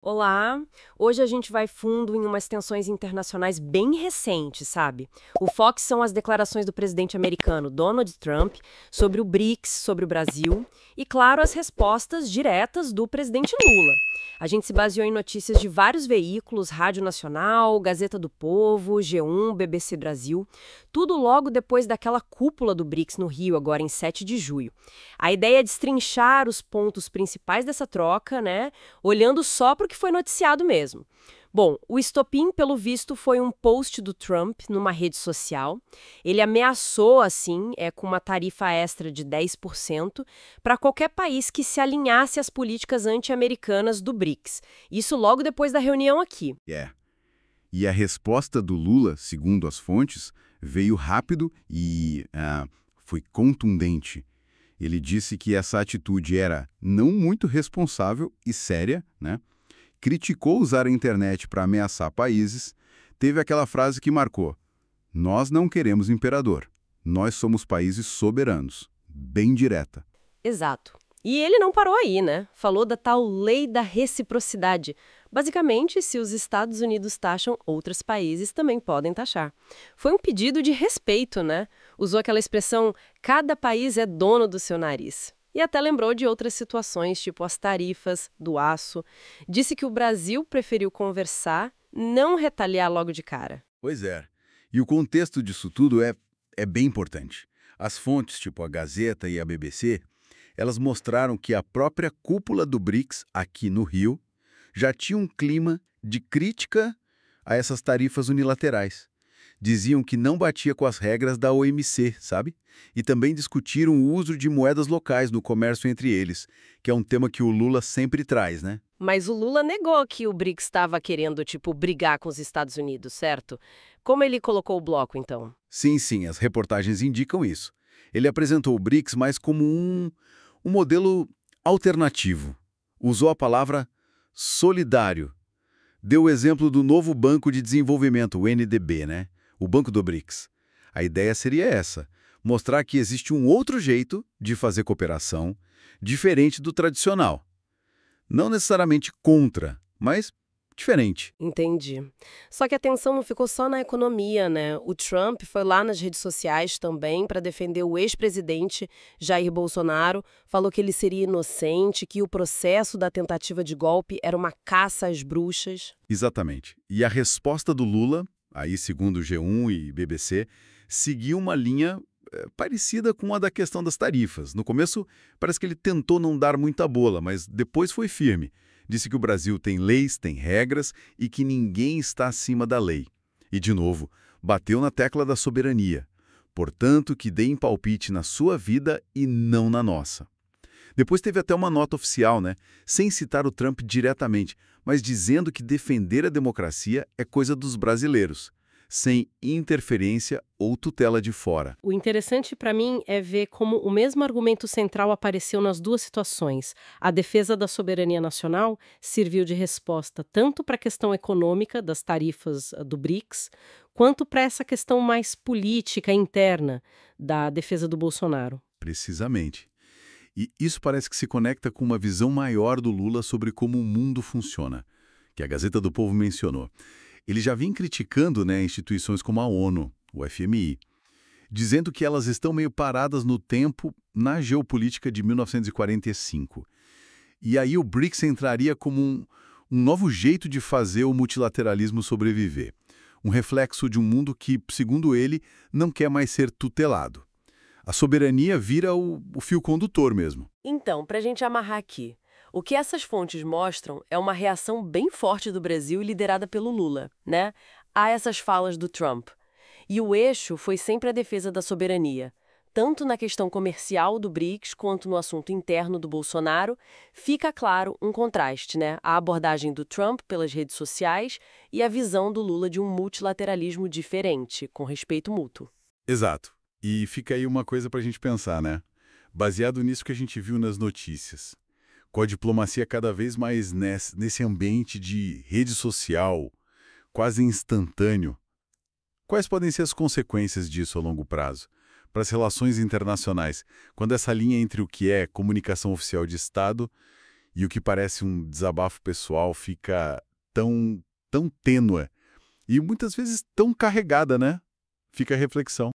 Olá! Hoje a gente vai fundo em umas tensões internacionais bem recentes, sabe? O foco são as declarações do presidente americano Donald Trump sobre o BRICS, sobre o Brasil e, claro, as respostas diretas do presidente Lula. A gente se baseou em notícias de vários veículos, Rádio Nacional, Gazeta do Povo, G1, BBC Brasil, tudo logo depois daquela cúpula do BRICS no Rio, agora em 7 de julho. A ideia é destrinchar os pontos principais dessa troca, né? Olhando só para o que foi noticiado mesmo. Bom, o estopim, pelo visto, foi um post do Trump numa rede social. Ele ameaçou, assim, com uma tarifa extra de 10% para qualquer país que se alinhasse às políticas anti-americanas do BRICS. Isso logo depois da reunião aqui. É. E a resposta do Lula, segundo as fontes, veio rápido e foi contundente. Ele disse que essa atitude era não muito responsável e séria, né? Criticou usar a internet para ameaçar países, teve aquela frase que marcou: nós não queremos imperador, nós somos países soberanos. Bem direta. Exato. E ele não parou aí, né? Falou da tal lei da reciprocidade. Basicamente, se os Estados Unidos taxam, outros países também podem taxar. Foi um pedido de respeito, né? Usou aquela expressão, cada país é dono do seu nariz. E até lembrou de outras situações, tipo as tarifas do aço. Disse que o Brasil preferiu conversar, não retaliar logo de cara. Pois é. E o contexto disso tudo é bem importante. As fontes, tipo a Gazeta e a BBC, elas mostraram que a própria cúpula do BRICS, aqui no Rio, já tinha um clima de crítica a essas tarifas unilaterais. Diziam que não batia com as regras da OMC, sabe? E também discutiram o uso de moedas locais no comércio entre eles, que é um tema que o Lula sempre traz, né? Mas o Lula negou que o BRICS estava querendo, tipo, brigar com os Estados Unidos, certo? Como ele colocou o bloco, então? Sim, sim, as reportagens indicam isso. Ele apresentou o BRICS mais como um modelo alternativo. Usou a palavra solidário. Deu o exemplo do novo Banco de Desenvolvimento, o NDB, né? O Banco do BRICS. A ideia seria essa: mostrar que existe um outro jeito de fazer cooperação, diferente do tradicional. Não necessariamente contra, mas diferente. Entendi. Só que a atenção não ficou só na economia, né? O Trump foi lá nas redes sociais também para defender o ex-presidente Jair Bolsonaro, falou que ele seria inocente, que o processo da tentativa de golpe era uma caça às bruxas. Exatamente. E a resposta do Lula, aí segundo G1 e BBC, seguiu uma linha parecida com a da questão das tarifas. No começo, parece que ele tentou não dar muita bola, mas depois foi firme. Disse que o Brasil tem leis, tem regras e que ninguém está acima da lei. E, de novo, bateu na tecla da soberania. Portanto, que deem palpite na sua vida e não na nossa. Depois teve até uma nota oficial, né? Sem citar o Trump diretamente, mas dizendo que defender a democracia é coisa dos brasileiros, sem interferência ou tutela de fora. O interessante para mim é ver como o mesmo argumento central apareceu nas duas situações. A defesa da soberania nacional serviu de resposta tanto para a questão econômica das tarifas do BRICS, quanto para essa questão mais política interna da defesa do Bolsonaro. Precisamente. E isso parece que se conecta com uma visão maior do Lula sobre como o mundo funciona, que a Gazeta do Povo mencionou. Ele já vinha criticando, né, instituições como a ONU, o FMI, dizendo que elas estão meio paradas no tempo na geopolítica de 1945. E aí o BRICS entraria como um novo jeito de fazer o multilateralismo sobreviver. Um reflexo de um mundo que, segundo ele, não quer mais ser tutelado. A soberania vira o fio condutor mesmo. Então, para a gente amarrar aqui, o que essas fontes mostram é uma reação bem forte do Brasil liderada pelo Lula, né? A essas falas do Trump. E o eixo foi sempre a defesa da soberania. Tanto na questão comercial do BRICS quanto no assunto interno do Bolsonaro, fica claro um contraste, né? A abordagem do Trump pelas redes sociais e a visão do Lula de um multilateralismo diferente, com respeito mútuo. Exato. E fica aí uma coisa para a gente pensar, né? Baseado nisso que a gente viu nas notícias. Com a diplomacia cada vez mais nesse ambiente de rede social, quase instantâneo, quais podem ser as consequências disso a longo prazo? Para as relações internacionais, quando essa linha entre o que é comunicação oficial de Estado E o que parece um desabafo pessoal fica tão tênue e muitas vezes tão carregada, né? Fica a reflexão.